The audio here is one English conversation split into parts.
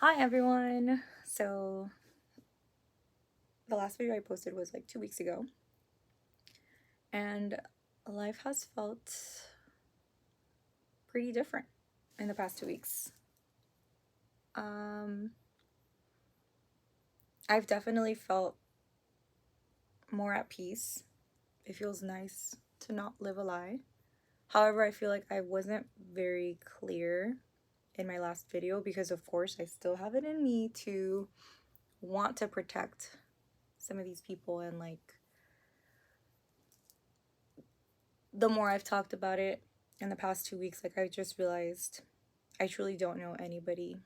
Hi everyone. So the last video I posted was like 2 weeks ago, and life has felt pretty different in the past 2 weeks. Um, I've definitely felt more at peace. It feels nice to not live a lie. However, I feel like I wasn't very clear in my last video because, of course, I still have it in me to want to protect some of these people, and like the more I've talked about it in the past 2 weeks, like I just realized I truly don't know anybody,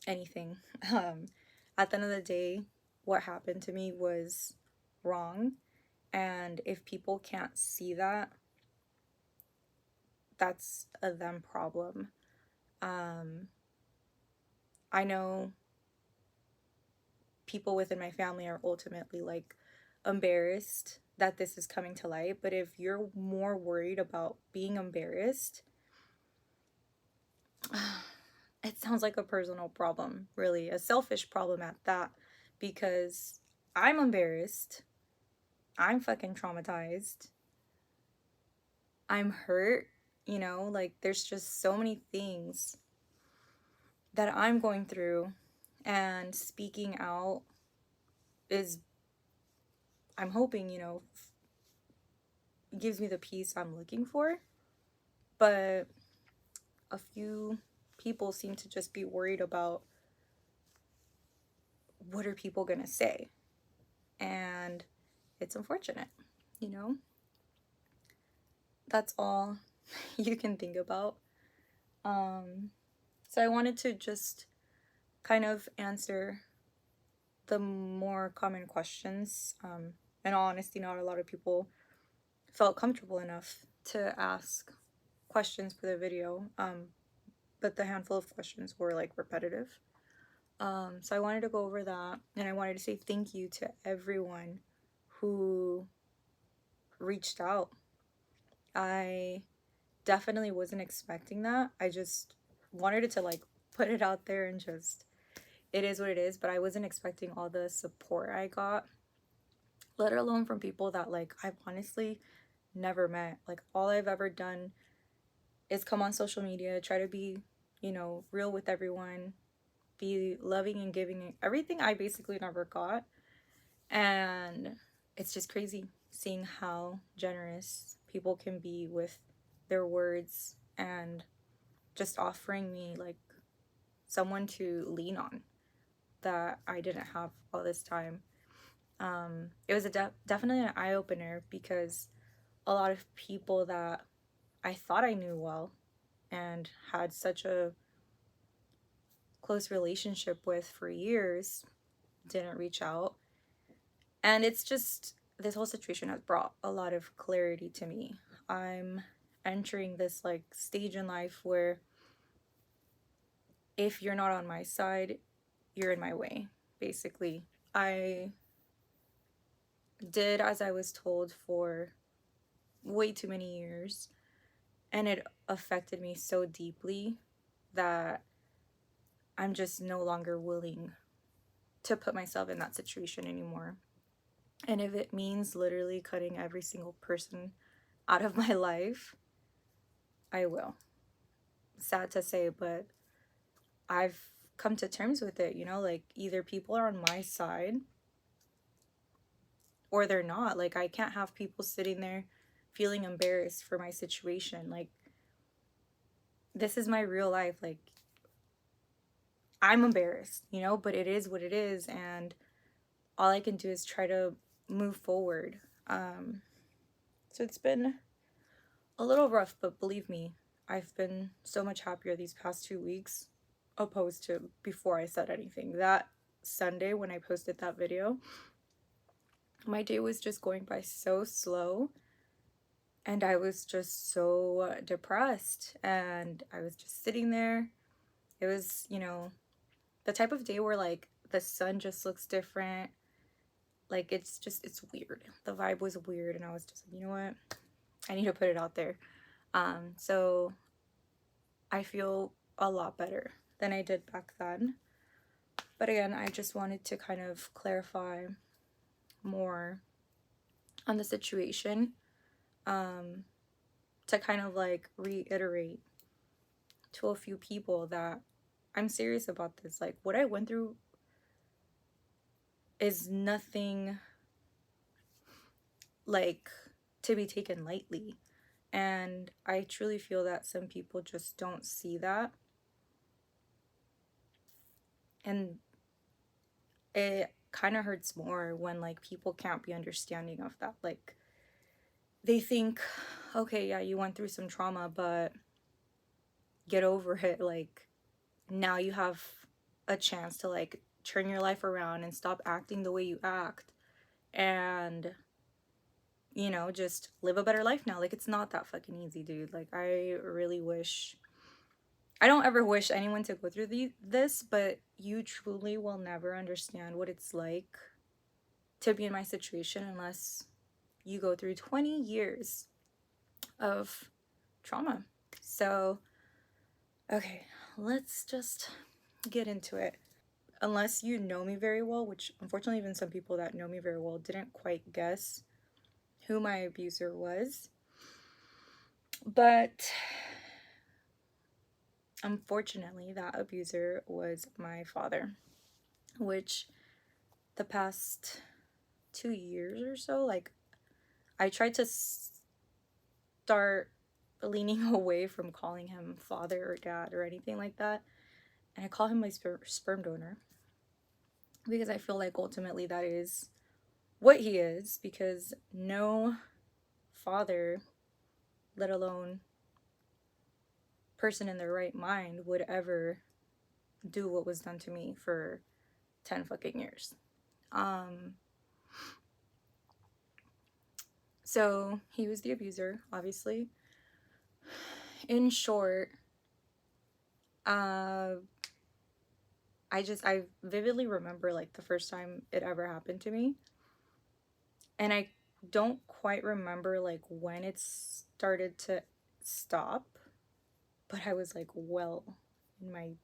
anything. Um, at the end of the day, what happened to me was wrong. And if people can't see that, that's a them problem. Um, I know people within my family are ultimately like embarrassed that this is coming to light. But if you're more worried about being embarrassed, it sounds like a personal problem, really, a selfish problem at that, because I'm embarrassed. I'm fucking traumatized. I'm hurt, like there's just so many things that I'm going through, and speaking out is, I'm hoping, gives me the peace I'm looking for. But a few people seem to just be worried about what are people gonna say. And it's unfortunate, you know? That's all you can think about. Um, so I wanted to just kind of answer the more common questions. In all honesty, not a lot of people felt comfortable enough to ask questions for the video, but the handful of questions were like repetitive. So I wanted to go over that, and I wanted to say thank you to everyone who reached out. I definitely wasn't expecting that. I just wanted it to like put it out there, and just, it is what it is. But I wasn't expecting all the support I got, let alone from people that like I've honestly never met. Like all I've ever done is come on social media, try to be, real with everyone, be loving and giving, everything I basically never got. And it's just crazy seeing how generous people can be with their words, and just offering me like someone to lean on that I didn't have all this time. It was definitely an eye opener, because a lot of people that I thought I knew well and had such a close relationship with for years didn't reach out. And it's just, this whole situation has brought a lot of clarity to me. I'm entering this like stage in life where if you're not on my side, you're in my way, basically. I did as I was told for way too many years, and it affected me so deeply that I'm just no longer willing to put myself in that situation anymore. And if it means literally cutting every single person out of my life, I will. Sad to say, but I've come to terms with it, like either people are on my side or they're not. Like I can't have people sitting there feeling embarrassed for my situation. Like this is my real life. Like I'm embarrassed, but it is what it is, and all I can do is try to move forward. So it's been a little rough, but believe me, I've been so much happier these past 2 weeks opposed to before I said anything. That Sunday when I posted that video, my day was just going by so slow, and I was just so depressed, and I was just sitting there. It was, the type of day where like the sun just looks different. Like it's weird. The vibe was weird, and I was just like, you know what? I need to put it out there. So I feel a lot better than I did back then. But again, I just wanted to kind of clarify more on the situation, to kind of like reiterate to a few people that I'm serious about this. Like, what I went through is nothing like to be taken lightly. And I truly feel that some people just don't see that. And it kind of hurts more when like people can't be understanding of that. Like, they think, okay, yeah, you went through some trauma, but get over it. Like, now you have a chance to like turn your life around and stop acting the way you act, and you know, just live a better life now. Like, it's not that fucking easy, dude. Like, I really wish, I don't ever wish anyone to go through this, but you truly will never understand what it's like to be in my situation unless you go through 20 years of trauma. So, okay, let's just get into it. Unless you know me very well, which unfortunately even some people that know me very well didn't quite guess who my abuser was. But unfortunately, that abuser was my father, which the past 2 years or so, like, I tried to start leaning away from calling him father or dad or anything like that. And I call him my sperm donor because I feel like ultimately that is what he is, because no father, let alone person in their right mind, would ever do what was done to me for 10 fucking years. So he was the abuser, obviously. In short, I vividly remember like the first time it ever happened to me. And I don't quite remember like when it started to stop, but I was like well in my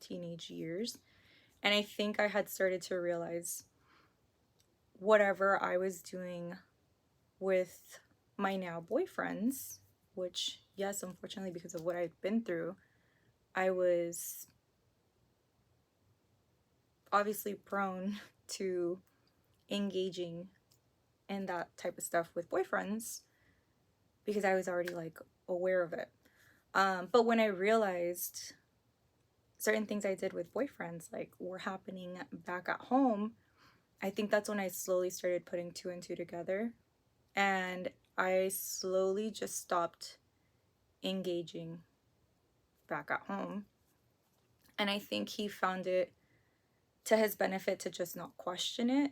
teenage years. And I think I had started to realize whatever I was doing with my now boyfriends, which, yes, unfortunately, because of what I've been through, I was obviously prone to engaging in that type of stuff with boyfriends because I was already like aware of it. But when I realized certain things I did with boyfriends like were happening back at home, I think that's when I slowly started putting two and two together, and I slowly just stopped engaging back at home. And I think he found it to his benefit to just not question it,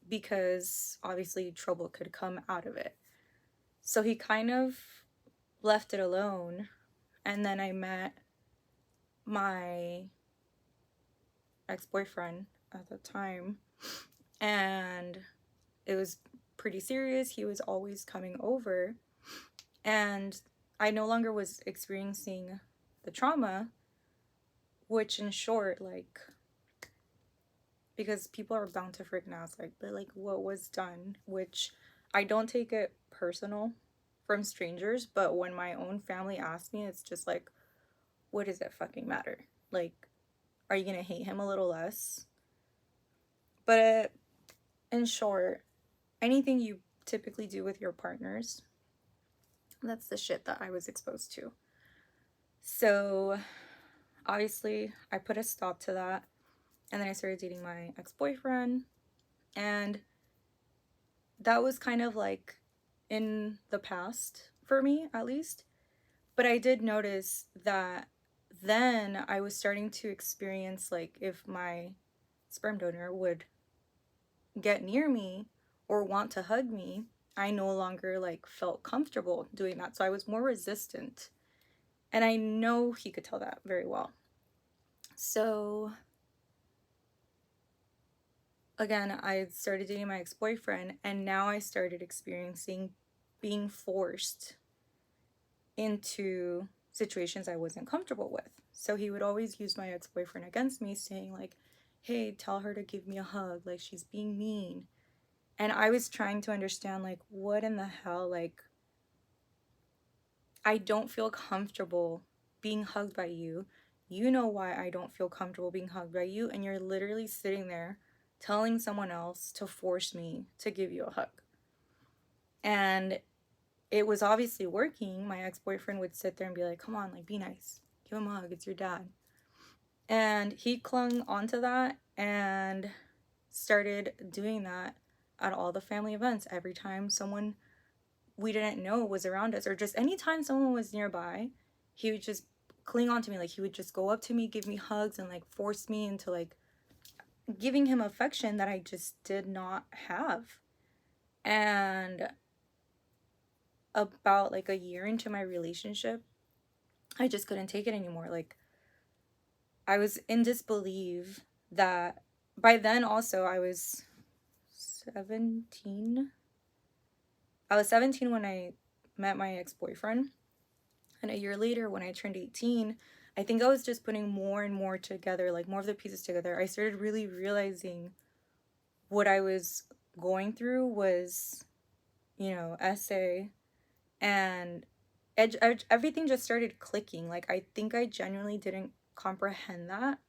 because obviously trouble could come out of it. So he kind of left it alone. And then I met my ex-boyfriend at the time, and it was pretty serious. He was always coming over, and I no longer was experiencing the trauma, which in short, like, because people are bound to freaking ask, like, but like what was done, which I don't take it personal from strangers, but when my own family asks me, it's just like, what does it fucking matter? Like, are you gonna hate him a little less? But in short, anything you typically do with your partners, that's the shit that I was exposed to. So obviously I put a stop to that, and then I started dating my ex-boyfriend, and that was kind of like in the past for me, at least. But I did notice that then I was starting to experience, like, if my sperm donor would get near me or want to hug me, I no longer like felt comfortable doing that. So I was more resistant. And I know he could tell that very well. So again, I started dating my ex-boyfriend, and now I started experiencing being forced into situations I wasn't comfortable with. So he would always use my ex-boyfriend against me, saying like, hey, tell her to give me a hug, like she's being mean. And I was trying to understand, like, what in the hell, like, I don't feel comfortable being hugged by you. You know why I don't feel comfortable being hugged by you, and you're literally sitting there telling someone else to force me to give you a hug. And it was obviously working. My ex-boyfriend would sit there and be like, come on, like, be nice. Give him a hug. It's your dad. And he clung onto that and started doing that at all the family events. Every time someone we didn't know was around us, or just anytime someone was nearby, he would just cling on to me. Like, he would just go up to me, give me hugs, and like force me into like giving him affection that I just did not have. And about like a year into my relationship, I just couldn't take it anymore. Like, I was in disbelief that by then also I was 17. I was 17 when I met my ex-boyfriend. And a year later, when I turned 18, I think I was just putting more and more together, like more of the pieces together. I started really realizing what I was going through was, essay, and everything just started clicking. Like, I think I genuinely didn't comprehend that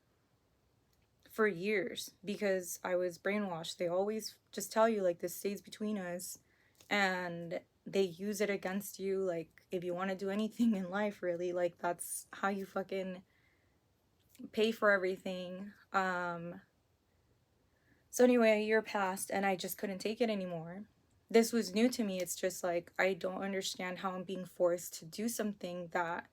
for years because I was brainwashed. They always just tell you, like, this stays between us, and they use it against you. Like, if you want to do anything in life, really, like, that's how you fucking pay for everything. So anyway, a year passed and I just couldn't take it anymore. This was new to me. It's just like, I don't understand how I'm being forced to do something that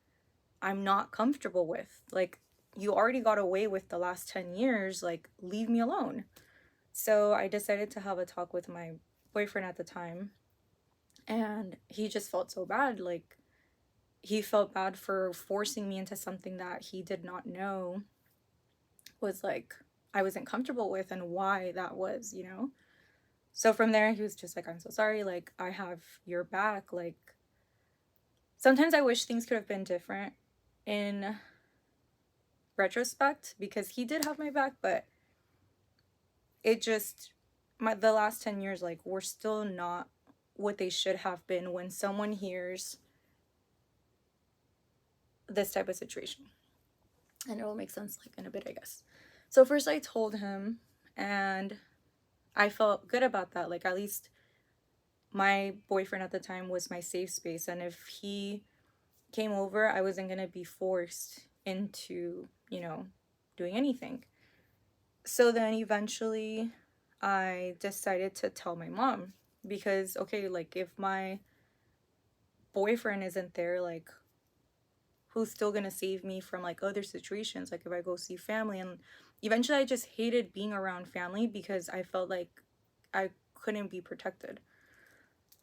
I'm not comfortable with. Like, you already got away with the last 10 years, like, leave me alone. So I decided to have a talk with my boyfriend at the time, and he just felt so bad. Like, he felt bad for forcing me into something that he did not know was like I wasn't comfortable with, and why that was. So from there, he was just like, I'm so sorry, like, I have your back. Like, sometimes I wish things could have been different in retrospect, because he did have my back, but it just, the last 10 years, like, we're still not what they should have been when someone hears this type of situation. And it will make sense, like, in a bit, I guess. So first I told him, and I felt good about that. Like, at least my boyfriend at the time was my safe space, and if he came over, I wasn't gonna be forced into, doing anything. So then eventually I decided to tell my mom, because, okay, like, if my boyfriend isn't there, like, who's still gonna save me from like other situations, like if I go see family? And eventually I just hated being around family because I felt like I couldn't be protected.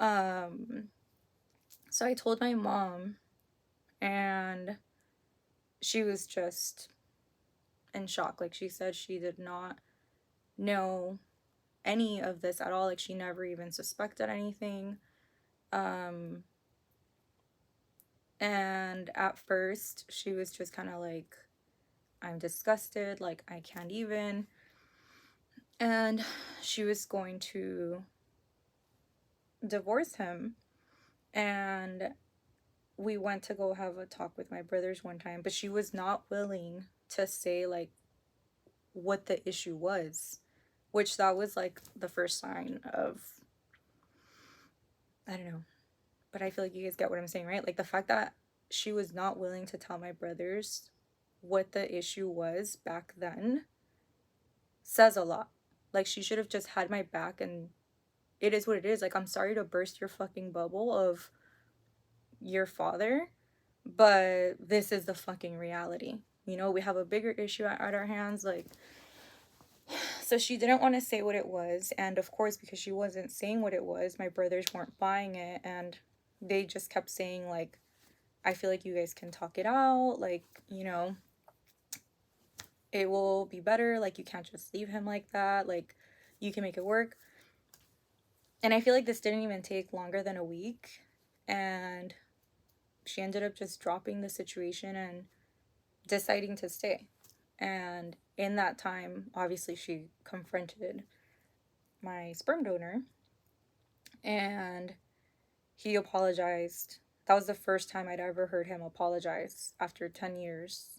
So I told my mom, and she was just in shock. Like, she said she did not know any of this at all. Like, she never even suspected anything. And at first she was just kind of like, I'm disgusted, like, I can't even. And she was going to divorce him. And we went to go have a talk with my brothers one time, but she was not willing to say like what the issue was, which that was like the first sign of, I don't know, but I feel like you guys get what I'm saying, right? Like, the fact that she was not willing to tell my brothers what the issue was back then says a lot. Like, she should have just had my back, and it is what it is. Like, I'm sorry to burst your fucking bubble of your father, but this is the fucking reality. We have a bigger issue at our hands. Like, so she didn't want to say what it was. And of course, because she wasn't saying what it was, my brothers weren't buying it. And they just kept saying, like, I feel like you guys can talk it out. Like, it will be better. Like, you can't just leave him like that. Like, you can make it work. And I feel like this didn't even take longer than a week. And she ended up just dropping the situation and deciding to stay. And in that time, obviously, she confronted my sperm donor, and he apologized. That was the first time I'd ever heard him apologize after 10 years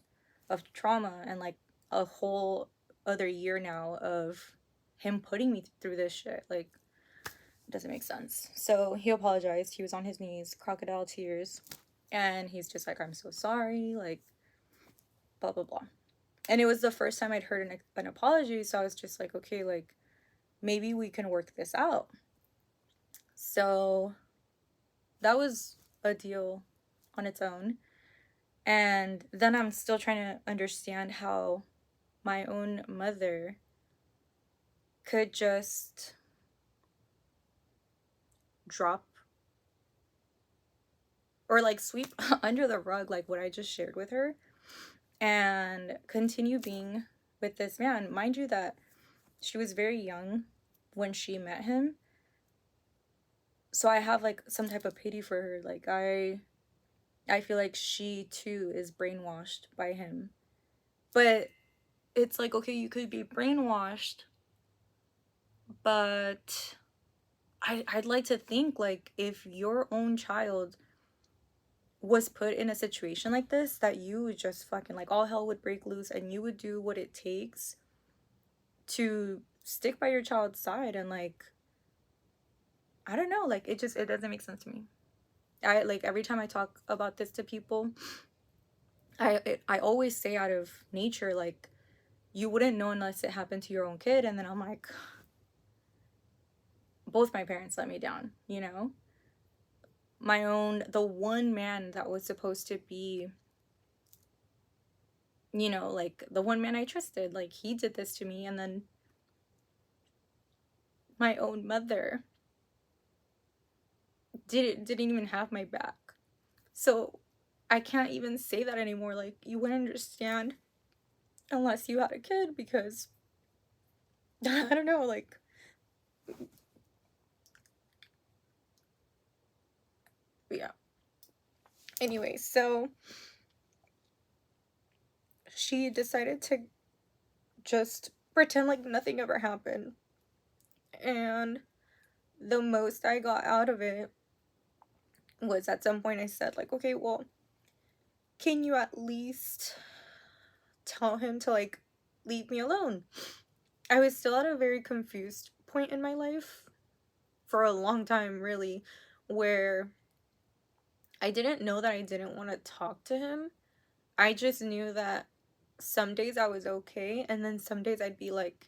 of trauma, and like a whole other year now of him putting me through this shit. Like, it doesn't make sense. So he apologized. He was on his knees, crocodile tears, and he's just like, I'm so sorry, like, blah, blah, blah. And it was the first time I'd heard an apology, so I was just like, okay, like, maybe we can work this out. So that was a deal on its own. And then I'm still trying to understand how my own mother could just drop or like sweep under the rug like what I just shared with her and continue being with this man. Mind you that she was very young when she met him. So I have like some type of pity for her. Like I feel like she too is brainwashed by him. But it's like, okay, you could be brainwashed, but I'd like to think like if your own child was put in a situation like this, that you would just fucking like all hell would break loose and you would do what it takes to stick by your child's side. And like, I don't know, like it doesn't make sense to me. I like every time I talk about this to people, I always say out of nature, like, you wouldn't know unless it happened to your own kid. And then I'm like, both my parents let me down, you know? The one man that was supposed to be, you know, like the one man I trusted, like he did this to me. And then my own mother didn't even have my back. So I can't even say that anymore. Like, you wouldn't understand unless you had a kid, because I don't know, like, yeah. Anyway, so she decided to just pretend like nothing ever happened. And the most I got out of it was at some point I said, like, okay, well, can you at least tell him to, like, leave me alone? I was still at a very confused point in my life for a long time, really, where I didn't know that I didn't want to talk to him. I just knew that some days I was okay, and then some days I'd be like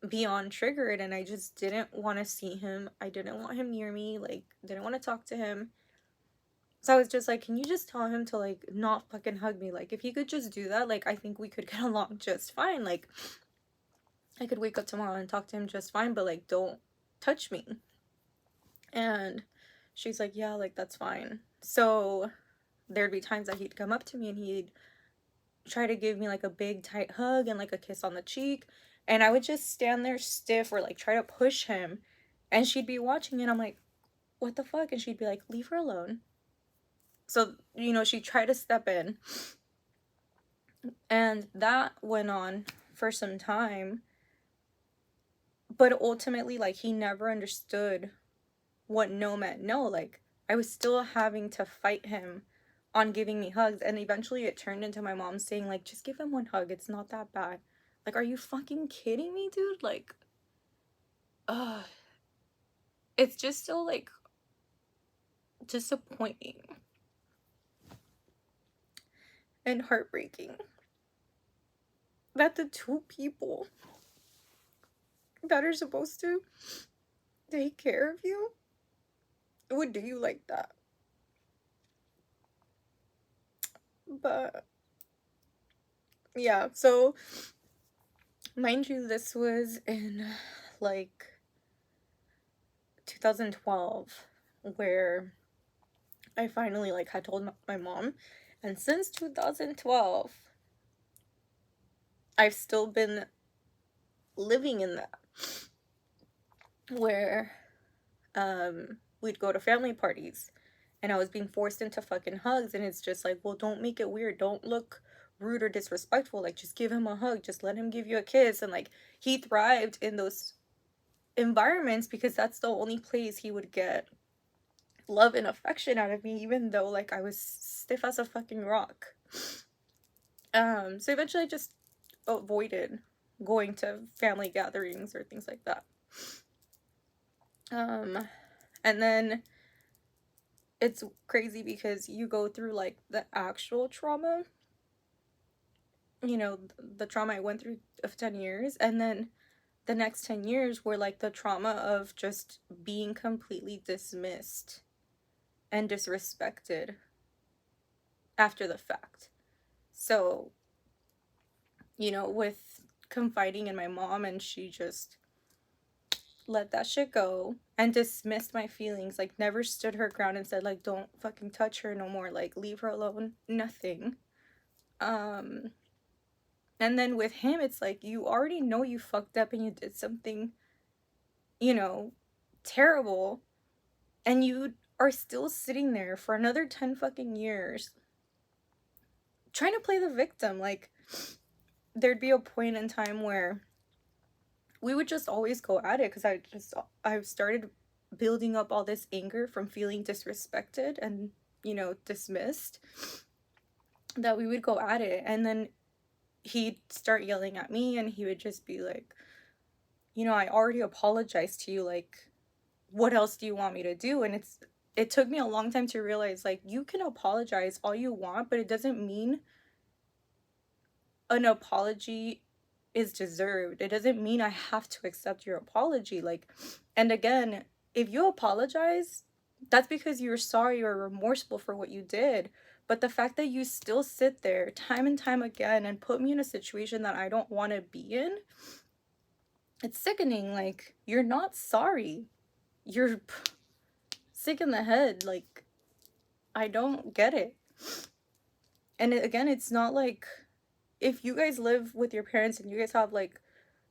beyond triggered, and I just didn't want to see him. I didn't want him near me, like, didn't want to talk to him. So I was just like, can you just tell him to, like, not fucking hug me? Like, if he could just do that, like, I think we could get along just fine. Like, I could wake up tomorrow and talk to him just fine, but, like, don't touch me. And she's like, yeah, like, that's fine. So there'd be times that he'd come up to me and he'd try to give me, like, a big, tight hug and, like, a kiss on the cheek. And I would just stand there stiff or, like, try to push him. And she'd be watching and I'm like, what the fuck? And she'd be like, leave her alone. So, you know, she'd try to step in. And that went on for some time. But ultimately, like, he never understood what no meant no. Like, I was still having to fight him on giving me hugs. And eventually it turned into my mom saying, like, just give him one hug. It's not that bad. Like, are you fucking kidding me, dude? Like, it's just so, like, disappointing and heartbreaking that the two people that are supposed to take care of you would do you like that. But yeah, so mind you, this was in like 2012 where I finally like had told my mom. And since 2012 I've still been living in that, where we'd go to family parties and I was being forced into fucking hugs, and it's just like, well, don't make it weird, don't look rude or disrespectful, like just give him a hug, just let him give you a kiss. And like, he thrived in those environments because that's the only place he would get love and affection out of me, even though like I was stiff as a fucking rock. So eventually I just avoided going to family gatherings or things like that. And then it's crazy because you go through like the actual trauma, you know, the trauma I went through of 10 years, and then the next 10 years were like the trauma of just being completely dismissed and disrespected after the fact. So, you know, with confiding in my mom, and she just let that shit go and dismissed my feelings, like never stood her ground and said like, don't fucking touch her no more, like leave her alone, nothing. And then with him, it's like, you already know you fucked up and you did something, you know, terrible, and you are still sitting there for another 10 fucking years trying to play the victim. Like, there'd be a point in time where we would just always go at it because I've started building up all this anger from feeling disrespected and, you know, dismissed, that we would go at it. And then he'd start yelling at me, and he would just be like, you know, I already apologized to you, like, what else do you want me to do? And it took me a long time to realize, like, you can apologize all you want, but it doesn't mean an apology is deserved. It doesn't mean I have to accept your apology. Like, and again, if you apologize, that's because you're sorry or remorseful for what you did. But the fact that you still sit there time and time again and put me in a situation that I don't want to be in, it's sickening. Like, you're not sorry. You're sick in the head. Like, I don't get it. And again, it's not like, if you guys live with your parents and you guys have like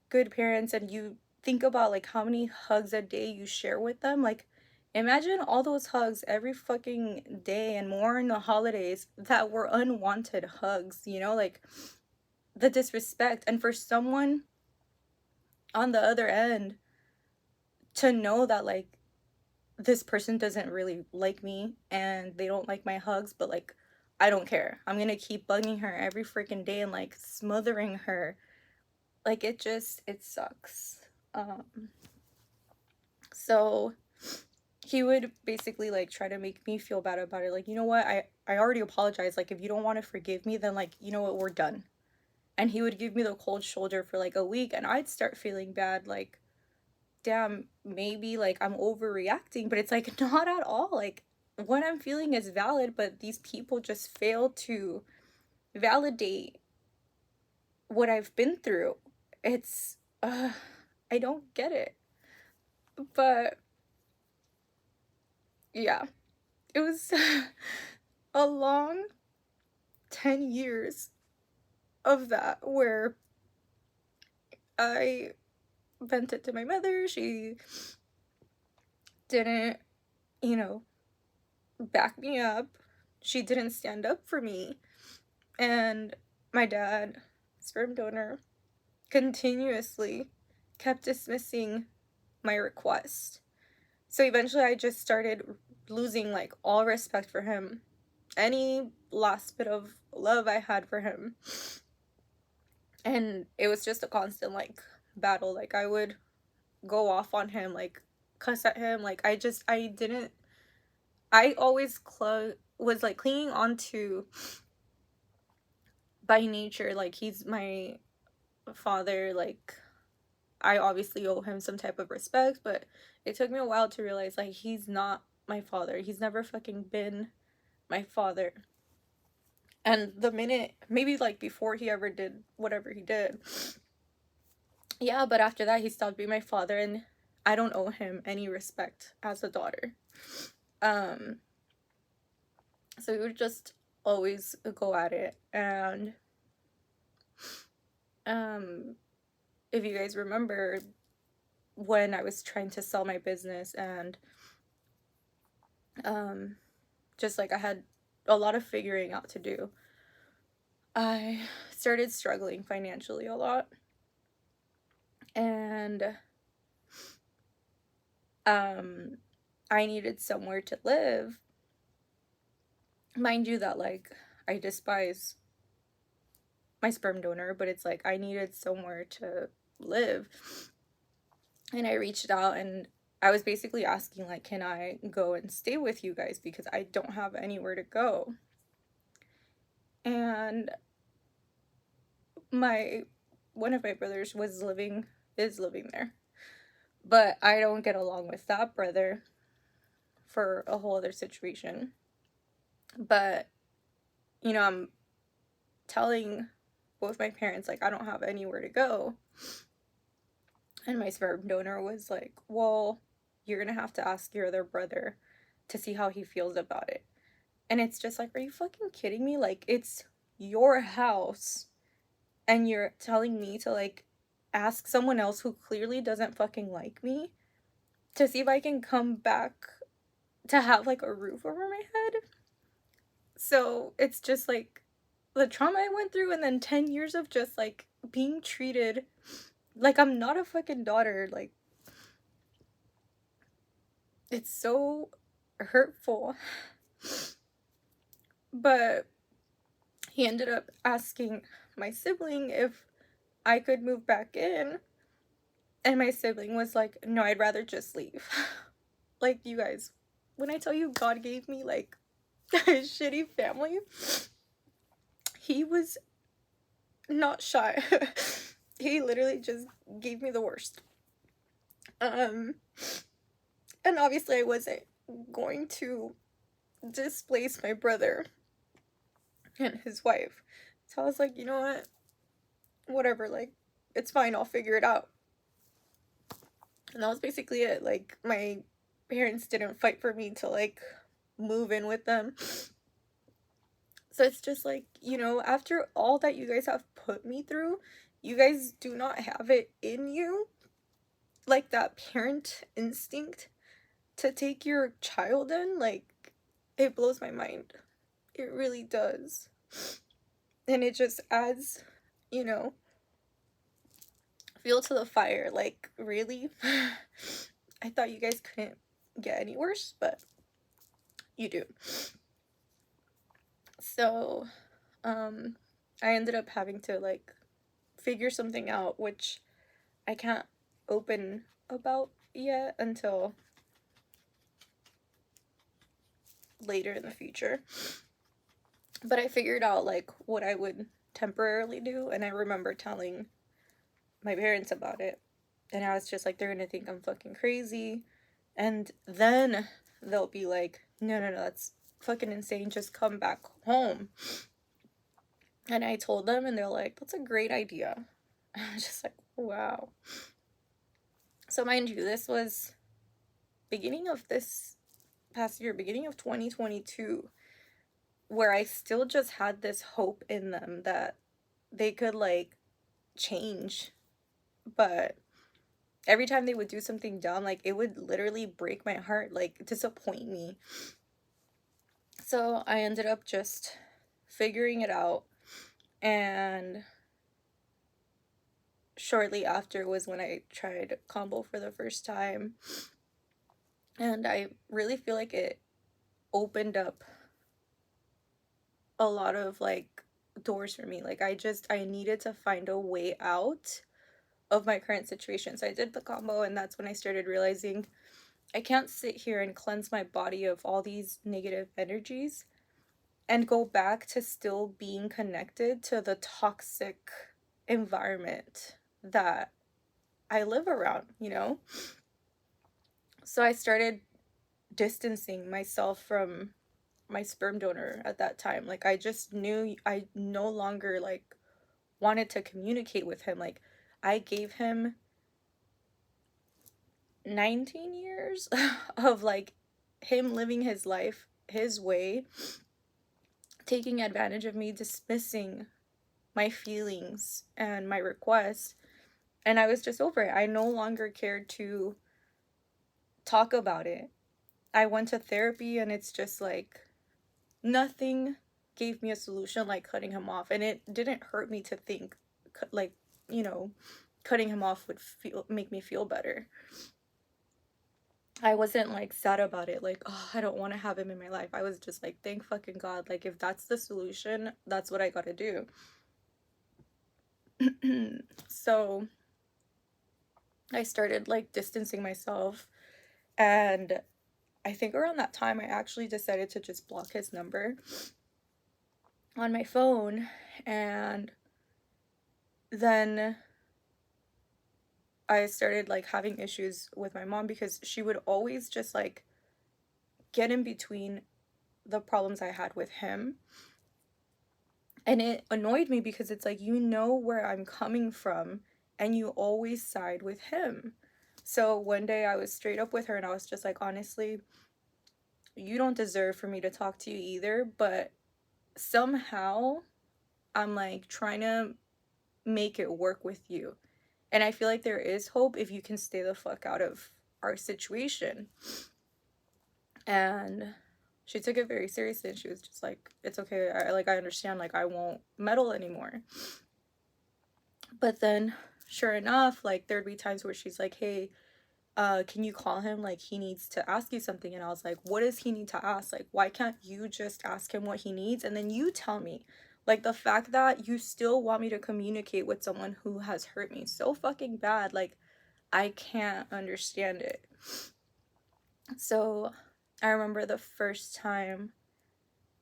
good parents and you think about like how many hugs a day you share with them, like imagine all those hugs every fucking day and more in the holidays that were unwanted hugs, you know, like the disrespect. And for someone on the other end to know that like this person doesn't really like me and they don't like my hugs, but like I don't care, I'm gonna keep bugging her every freaking day and like smothering her, like it sucks. So he would basically like try to make me feel bad about it, like, you know what, I already apologized, like if you don't want to forgive me, then like, you know what, we're done. And he would give me the cold shoulder for like a week, and I'd start feeling bad, like, damn, maybe like I'm overreacting, but it's like not at all. Like, what I'm feeling is valid, but these people just fail to validate what I've been through. It's I don't get it. But yeah, it was a long 10 years of that where I vented to my mother. She didn't, you know, back me up. She didn't stand up for me. And my dad, sperm donor, continuously kept dismissing my request. So eventually I just started losing like all respect for him, any last bit of love I had for him. And it was just a constant like battle. Like, I would go off on him, like cuss at him, like I always was like clinging on to, by nature, like he's my father, like I obviously owe him some type of respect, but it took me a while to realize like he's not my father. He's never fucking been my father. And the minute, maybe like before he ever did whatever he did, yeah, but after that he stopped being my father, and I don't owe him any respect as a daughter. So we would just always go at it. And if you guys remember, when I was trying to sell my business and just like I had a lot of figuring out to do. I started struggling financially a lot, and I needed somewhere to live. Mind you that like I despise my sperm donor, but it's like I needed somewhere to live. And I reached out and I was basically asking like, can I go and stay with you guys because I don't have anywhere to go. And my one of my brothers is living there. But I don't get along with that brother for a whole other situation. But I'm telling both my parents like I don't have anywhere to go. And my sperm donor was like, well, you're gonna have to ask your other brother to see how he feels about it. And it's just like, are you fucking kidding me? Like, it's your house, and you're telling me to like ask someone else who clearly doesn't fucking like me to see if I can come back to have like a roof over my head. So it's just like the trauma I went through, and then 10 years of just like being treated like I'm not a fucking daughter. Like, it's so hurtful. But he ended up asking my sibling if I could move back in. And my sibling was like, no, I'd rather just leave. Like, you guys, when I tell you God gave me like a shitty family, he was not shy. He literally just gave me the worst. And obviously I wasn't going to displace my brother and his wife. So I was like, you know what? Whatever, like, it's fine, I'll figure it out. And that was basically it. Like, my parents didn't fight for me to like move in with them. So it's just like, after all that you guys have put me through, you guys do not have it in you, like that parent instinct to take your child in. Like, it blows my mind. It really does. And it just adds, fuel to the fire. Like, really? I thought you guys couldn't get any worse, but you do. So, I ended up having to like figure something out, which I can't open about yet until later in the future. But I figured out like what I would temporarily do, and I remember telling my parents about it, and I was just like, they're gonna think I'm fucking crazy, and then they'll be like, no, that's fucking insane, just come back home. And I told them, and they're like, that's a great idea. I was just like, wow. So mind you, this was beginning of this past year, beginning of 2022, where I still just had this hope in them that they could like change. But every time they would do something dumb, like it would literally break my heart, like disappoint me. So I ended up just figuring it out, and shortly after was when I tried combo for the first time, and I really feel like it opened up a lot of like doors for me. Like, I needed to find a way out of my current situation. So I did the combo, and that's when I started realizing I can't sit here and cleanse my body of all these negative energies and go back to still being connected to the toxic environment that I live around. So I started distancing myself from my sperm donor at that time. Like, I just knew I no longer like wanted to communicate with him. Like, I gave him 19 years of like him living his life his way, taking advantage of me, dismissing my feelings and my requests, and I was just over it. I no longer cared to talk about it. I went to therapy, and it's just like nothing gave me a solution like cutting him off, and it didn't hurt me to think like, you know, cutting him off would make me feel better. I wasn't like sad about it, like, oh, I don't want to have him in my life. I was just like, thank fucking God, like if that's the solution, that's what I gotta do. So I started like distancing myself, and I think around that time I actually decided to just block his number on my phone. And then I started like having issues with my mom because she would always just like get in between the problems I had with him. And it annoyed me because it's like, you know where I'm coming from and you always side with him. So one day I was straight up with her and I was just like, honestly, you don't deserve for me to talk to you either, but somehow I'm like trying to make it work with you. And I feel like there is hope if you can stay the fuck out of our situation. And she took it very seriously and she was just like, it's okay. I understand, like I won't meddle anymore. But then sure enough, like there'd be times where she's like, hey, can you call him? Like he needs to ask you something. And I was like, what does he need to ask? Like, why can't you just ask him what he needs and then you tell me? Like the fact that you still want me to communicate with someone who has hurt me so fucking bad, like I can't understand it. So I remember the first time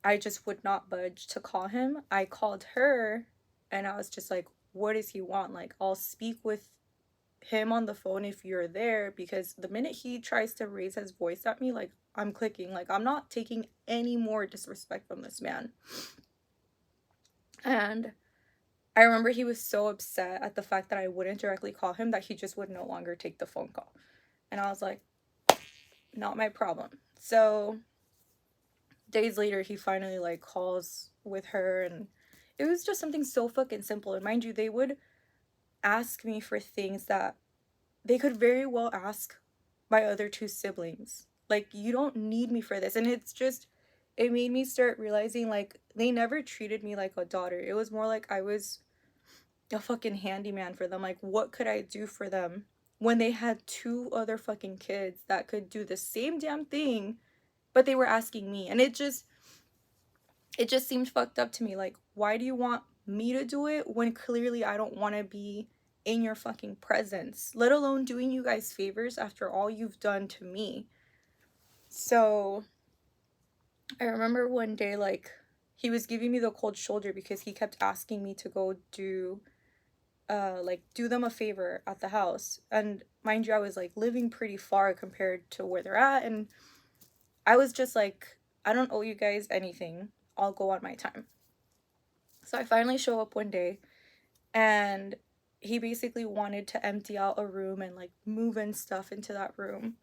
I just would not budge to call him. I called her and I was just like, what does he want? Like, I'll speak with him on the phone if you're there, because the minute he tries to raise his voice at me, like, I'm clicking. Like, I'm not taking any more disrespect from this man. And I remember he was so upset at the fact that I wouldn't directly call him that he just would no longer take the phone call. And I was like, not my problem. So days later, he finally like calls with her, and it was just something so fucking simple. And mind you, they would ask me for things that they could very well ask my other two siblings. Like, you don't need me for this. And it's just, it made me start realizing like they never treated me like a daughter. It was more like I was a fucking handyman for them. Like, what could I do for them when they had two other fucking kids that could do the same damn thing, but they were asking me? And it just seemed fucked up to me. Like, why do you want me to do it when clearly I don't want to be in your fucking presence, let alone doing you guys favors after all you've done to me? So I remember one day, like, he was giving me the cold shoulder because he kept asking me to go do them a favor at the house. And mind you, I was like living pretty far compared to where they're at, and I was just like, I don't owe you guys anything, I'll go on my time. So I finally show up one day, and he basically wanted to empty out a room and like move in stuff into that room.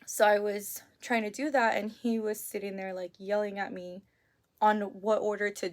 So I was trying to do that, and he was sitting there like yelling at me on what order to